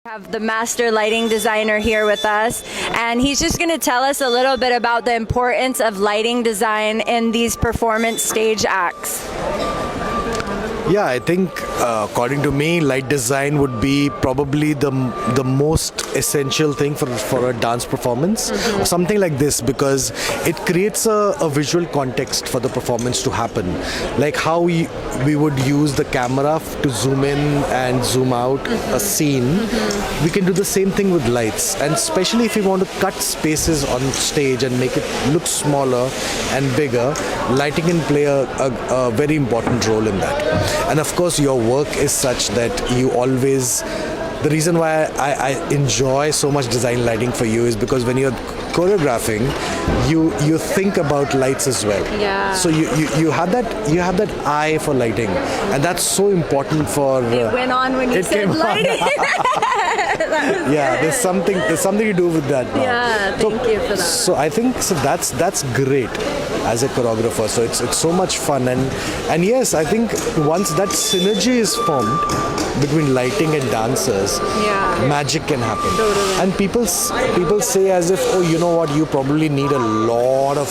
Have the master lighting designer here with us, and he's just going to tell us a little bit about the importance of lighting design in these performance stage acts. Yeah, I think according to me, light design would be probably the most essential thing for a dance performance, or something like this, because it creates a visual context for the performance to happen. Like how we would use the camera to zoom in and zoom out a scene, we can do the same thing with lights. And especially if we want to cut spaces on stage and make it look smaller and bigger, lighting can play a very important role in that. And of course, your work is such that you always, the reason why I enjoy so much design lighting for you is because when you're choreographing, you think about lights as well. Yeah. So you have that eye for lighting, and that's so important for. It went on when you said lighting. Yeah, there's something to do with that now. Yeah, thank you for that. So I think that's great as a choreographer. So it's so much fun, and yes, I think once that synergy is formed between lighting and dancers, magic can happen. Totally. And people say as if, oh, you know what, you probably need a lot of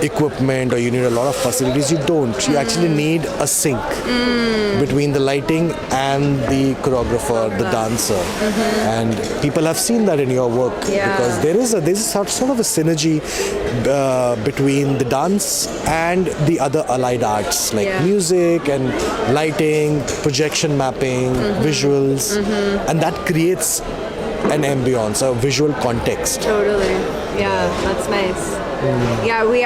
equipment or you need a lot of facilities. You don't. You actually need a sync between the lighting and the choreographer, the dancer. And people have seen that in your work, because there's sort of a synergy between the dance and the other allied arts like music and lighting, projection mapping, visuals, and that creates an ambience, a visual context. Totally. Yeah, that's nice. Yeah, we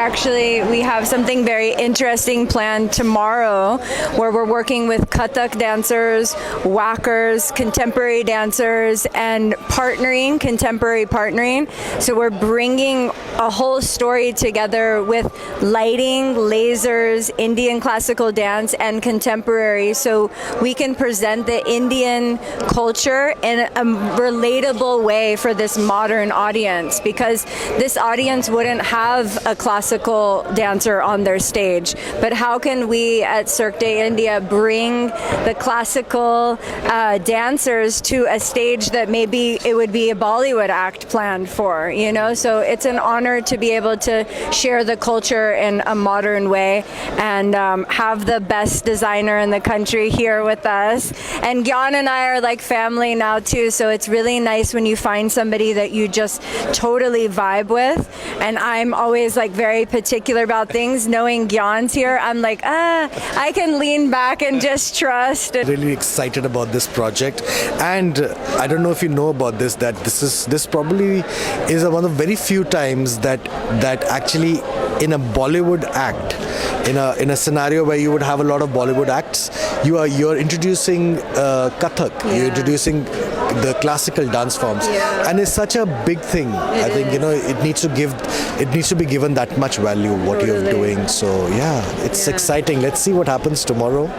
have something very interesting planned tomorrow where we're working with Kathak dancers, whackers, contemporary dancers, and contemporary partnering. So we're bringing a whole story together with lighting, lasers, Indian classical dance, and contemporary, so we can present the Indian culture in a relatable way for this modern audience, because this audience wouldn't have a classical dancer on their stage. But how can we at Cirque de India bring the classical dancers to a stage that maybe it would be a Bollywood act planned for, So it's an honor to be able to share the culture in a modern way and have the best designer in the country here with us. And Gyan and I are like family now too, so it's really nice when you find somebody that you just totally vibe with. And I'm always like very particular about things. Knowing Gyan's here, I'm like, I can lean back and just trust. Really excited about this project, and I don't know if you know about this, that this probably is one of very few times that actually in a Bollywood act, in a scenario where you would have a lot of Bollywood acts, you're introducing Kathak, you're introducing the classical dance forms, and it's such a big thing. I think it needs to be given that much value what you're doing. So it's exciting. Let's see what happens tomorrow.